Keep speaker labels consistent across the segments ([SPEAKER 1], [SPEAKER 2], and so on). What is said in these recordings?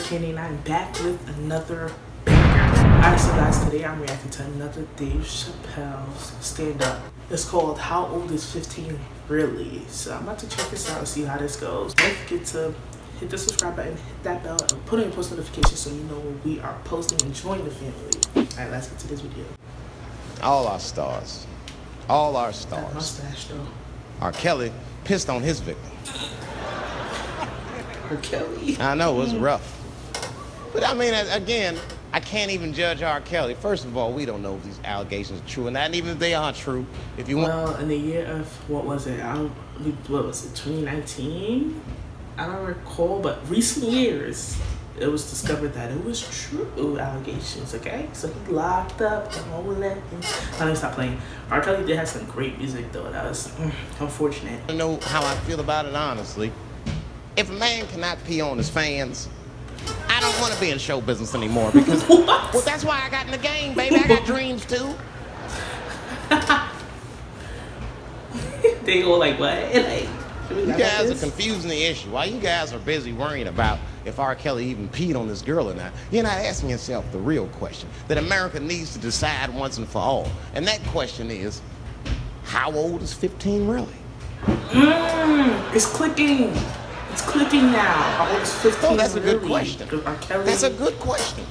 [SPEAKER 1] Candy and I'm back with another banger. Alright, so guys, today I'm reacting to another Dave Chappelle's stand-up. It's called How Old is 15 Really? So I'm about to check this out and see how this goes. Don't forget to hit the subscribe button, hit that bell, and put on your post notifications so you know when we are posting and join the family. Alright, let's get to this video.
[SPEAKER 2] All our stars. All our
[SPEAKER 1] That
[SPEAKER 2] stars.
[SPEAKER 1] mustache though.
[SPEAKER 2] R. Kelly pissed on his victim.
[SPEAKER 1] R. Kelly.
[SPEAKER 2] I know, it was rough. But I mean, again, I can't even judge R. Kelly. First of all, we don't know if these allegations are true, and not even if they are true. If you want,
[SPEAKER 1] Well, in the year of, what was it, 2019? I don't recall, but recent years, it was discovered that it was true allegations, okay? So he locked up and all that. Let me stop playing. R. Kelly did have some great music, though. That was unfortunate.
[SPEAKER 2] I know how I feel about it, honestly. If a man cannot pee on his fans, I don't want to be in show business anymore because, well, that's why I got in the game, baby. I got dreams, too.
[SPEAKER 1] They go like, what? Like,
[SPEAKER 2] you guys are confusing the issue. While you guys are busy worrying about if R. Kelly even peed on this girl or not, you're not asking yourself the real question that America needs to decide once and for all. And that question is, how old is 15 really?
[SPEAKER 1] It's clicking. It's clicking now. How old is 15
[SPEAKER 2] Oh, that's a good
[SPEAKER 1] really?
[SPEAKER 2] question.
[SPEAKER 1] R. Kelly.
[SPEAKER 2] That's a good question.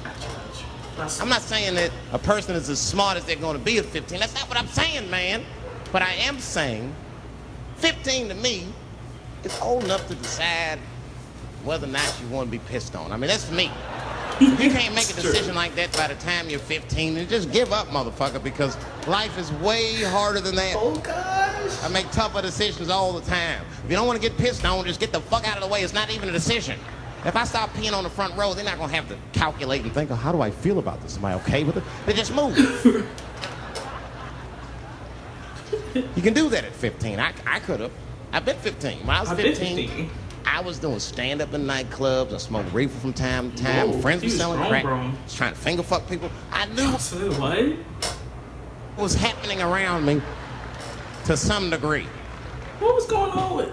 [SPEAKER 2] I'm not saying that a person is as smart as they're going to be at 15. That's not what I'm saying, man. But I am saying 15 to me is old enough to decide whether or not you want to be pissed on. I mean, that's me. If you can't make a decision like that by the time you're 15, then just give up, motherfucker, because life is way harder than that.
[SPEAKER 1] Oh, gosh.
[SPEAKER 2] I make tougher decisions all the time. If you don't want to get pissed on, just get the fuck out of the way. It's not even a decision. If I start peeing on the front row, they're not going to have to calculate and think, oh, how do I feel about this? Am I okay with it? They just move. You can do that at 15. I could have. I've been 15. When I was 15, I was doing stand-up in nightclubs. I smoked reefer from time to time.
[SPEAKER 1] Whoa,
[SPEAKER 2] Friends were selling crack.
[SPEAKER 1] bro.
[SPEAKER 2] I was trying to finger fuck people. I knew
[SPEAKER 1] What
[SPEAKER 2] was happening around me to some degree.
[SPEAKER 1] What was going on with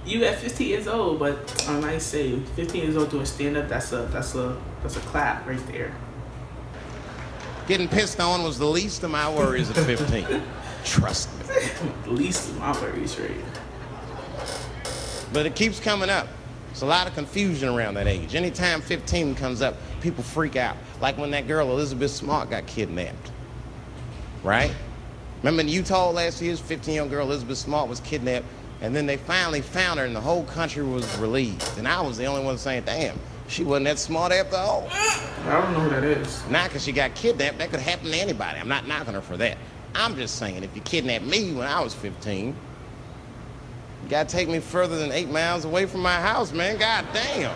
[SPEAKER 1] you at 15 years old? But I might say 15 years old doing stand-up, that's a clap right there.
[SPEAKER 2] Getting pissed on was the least of my worries at 15. Trust me.
[SPEAKER 1] The least of my worries, right?
[SPEAKER 2] But it keeps coming up. There's a lot of confusion around that age. Anytime 15 comes up, people freak out. Like when that girl, Elizabeth Smart, got kidnapped. Right? Remember in Utah last year, 15-year-old girl Elizabeth Smart was kidnapped, and then they finally found her and the whole country was relieved. And I was the only one saying, damn, she wasn't that smart after all.
[SPEAKER 1] I don't know who that is.
[SPEAKER 2] Not because she got kidnapped. That could happen to anybody. I'm not knocking her for that. I'm just saying, if you kidnapped me when I was 15, you gotta take me further than 8 miles away from my house, man. God damn.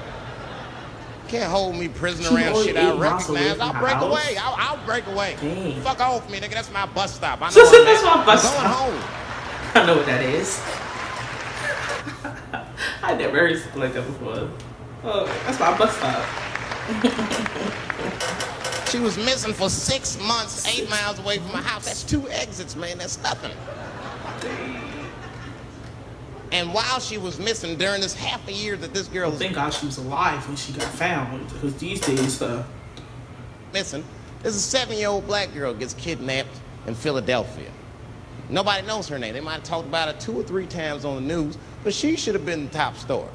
[SPEAKER 2] Can't hold me prisoner around shit I recognize. I'll break away. I'll break away.
[SPEAKER 1] Dang.
[SPEAKER 2] Fuck off me, nigga. That's my bus stop. I know
[SPEAKER 1] That's my bus
[SPEAKER 2] I'm going
[SPEAKER 1] stop.
[SPEAKER 2] home.
[SPEAKER 1] I know what that is. I never heard something like that before. Oh, that's my bus stop.
[SPEAKER 2] She was missing for 6 months, 8 miles away from my house. That's 2 exits, man. That's nothing. And while she was missing during this half a year that this girl was
[SPEAKER 1] Thank God she was alive when she got found. Because these days,
[SPEAKER 2] missing, there's a 7-year-old black girl gets kidnapped in Philadelphia. Nobody knows her name. They might have talked about it 2 or 3 times on the news, but she should have been the top story.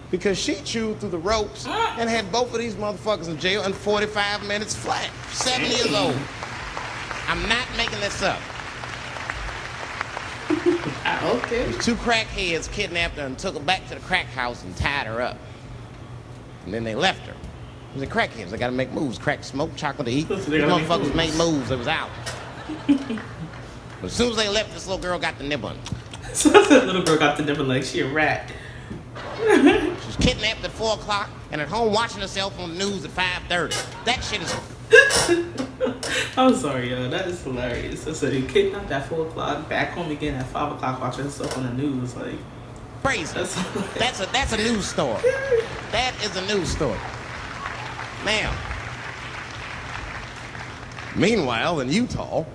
[SPEAKER 2] Because she chewed through the ropes and had both of these motherfuckers in jail in 45 minutes flat. 7 years old. I'm not making this up.
[SPEAKER 1] okay.
[SPEAKER 2] 2 crackheads kidnapped her and took her back to the crack house and tied her up. And then they left her. It was the crackheads. They got to make moves. Crack, smoke, chocolate to eat.
[SPEAKER 1] So
[SPEAKER 2] These
[SPEAKER 1] they gotta make
[SPEAKER 2] motherfuckers
[SPEAKER 1] moves.
[SPEAKER 2] made moves. It was out. But as soon as they left, this little girl got the nib on.
[SPEAKER 1] So that little girl got the different like she a rat.
[SPEAKER 2] She was kidnapped at 4 o'clock and at home watching herself on the news at 5:30. That shit is...
[SPEAKER 1] I'm sorry, yo. That is hilarious. So he kidnapped at 4 o'clock, back home again at 5 o'clock, watching herself on the news. Like,
[SPEAKER 2] crazy. That's a news story. That is a news story. Now, meanwhile, in Utah,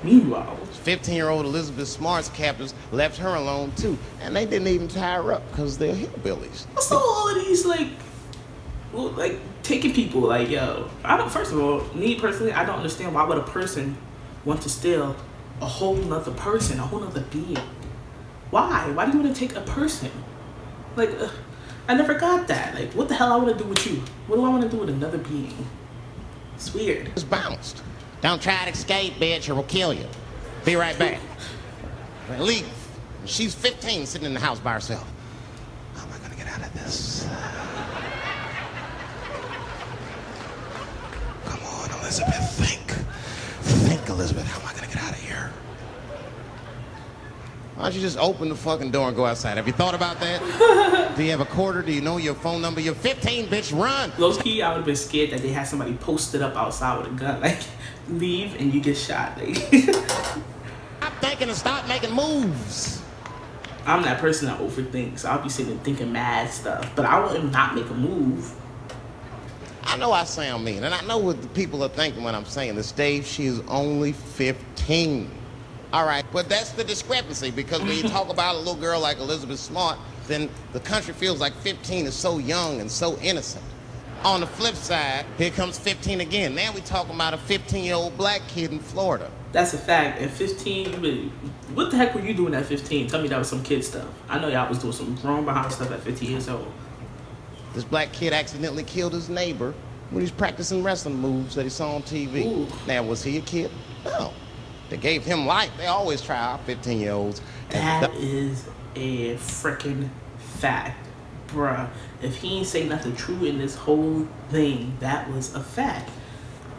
[SPEAKER 2] 15-year-old Elizabeth Smart's captors left her alone too, and they didn't even tie her up because they're hillbillies.
[SPEAKER 1] So all of these like Well, like taking people, like yo, I don't. First of all, me personally, I don't understand why would a person want to steal a whole nother person, a whole nother being. Why? Why do you want to take a person? Like, I never got that. Like, what the hell I want to do with you? What do I want to do with another being? It's weird.
[SPEAKER 2] It's bounced. Don't try to escape, bitch, or we'll kill you. Be right back. Leave. She's 15, sitting in the house by herself. How am I gonna get out of this? Come on, Elizabeth, think. Think, Elizabeth, how am I gonna get out of here? Why don't you just open the fucking door and go outside? Have you thought about that? Do you have a quarter? Do you know your phone number? You're 15, bitch, run!
[SPEAKER 1] Low key, I would have been scared that they had somebody posted up outside with a gun. Like, leave and you get shot. Like,
[SPEAKER 2] I'm thinking to start making moves.
[SPEAKER 1] I'm that person that overthinks. I'll be sitting thinking mad stuff, but I wouldn't not make a move.
[SPEAKER 2] I know I sound mean, and I know what the people are thinking when I'm saying this. Dave, she is only 15. All right, but that's the discrepancy, because when you talk about a little girl like Elizabeth Smart, then the country feels like 15 is so young and so innocent. On the flip side, here comes 15 again. Now we're talking about a 15-year-old black kid in Florida.
[SPEAKER 1] That's a fact. At 15, what the heck were you doing at 15? Tell me that was some kid stuff. I know y'all was doing some grown behind stuff at 15 years old.
[SPEAKER 2] This black kid accidentally killed his neighbor when he was practicing wrestling moves that he saw on TV.
[SPEAKER 1] Ooh.
[SPEAKER 2] Now, was he a kid? No. They gave him life. They always try out 15-year-olds.
[SPEAKER 1] That is a freaking fact. Bruh, if he ain't say nothing true in this whole thing, that was a fact.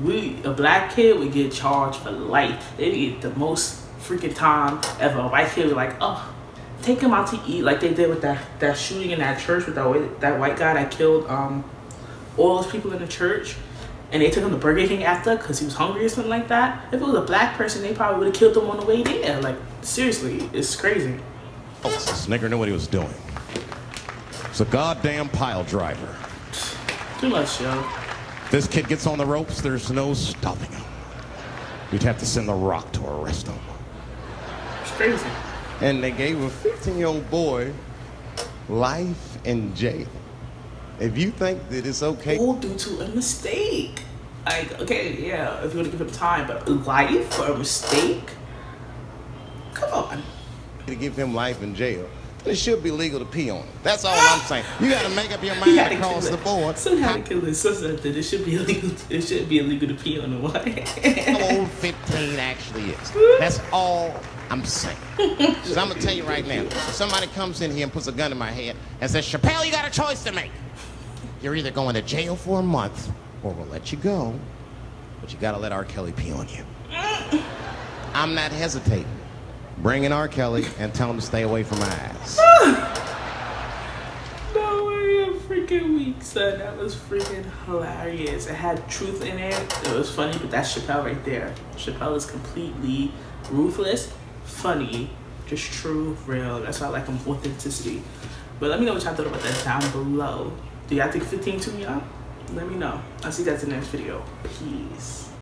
[SPEAKER 1] A black kid would get charged for life. They'd get the most freaking time ever. A white kid would be like, oh, take him out to eat, like they did with that shooting in that church with that white guy that killed all those people in the church, and they took him to Burger King after because he was hungry or something like that. If it was a black person, they probably would have killed him on the way there. Like, seriously, it's crazy.
[SPEAKER 2] Oh, this nigger knew what he was doing. It's a goddamn pile driver.
[SPEAKER 1] Too much, yo.
[SPEAKER 2] This kid gets on the ropes, there's no stopping him. You'd have to send the Rock to arrest him.
[SPEAKER 1] It's crazy.
[SPEAKER 2] And they gave a 15-year-old boy life in jail. If you think that it's okay...
[SPEAKER 1] All due to a mistake. Like, okay, yeah, if you want to give him time, but life for a mistake? Come on.
[SPEAKER 2] To give him life in jail, it should be legal to pee on him. That's all I'm saying. You got to make up your mind across the board.
[SPEAKER 1] Some had to kill his sister that it should be illegal. It should be illegal to pee on him.
[SPEAKER 2] How old 15 actually is. That's all I'm saying. So I'm gonna tell you right now. If somebody comes in here and puts a gun in my head and says, "Chappelle, you got a choice to make. You're either going to jail for a month, or we'll let you go, but you got to let R. Kelly pee on you." I'm not hesitating. Bring in R. Kelly and tell him to stay away from my ass.
[SPEAKER 1] No way, I'm freaking weak, son. That was freaking hilarious. It had truth in it. It was funny, but that's Chappelle right there. Chappelle is completely ruthless, funny, just true, real. That's why I like him, authenticity. But let me know what y'all thought about that down below. Do y'all think 15 too young? Let me know. I'll see you guys in the next video. Peace.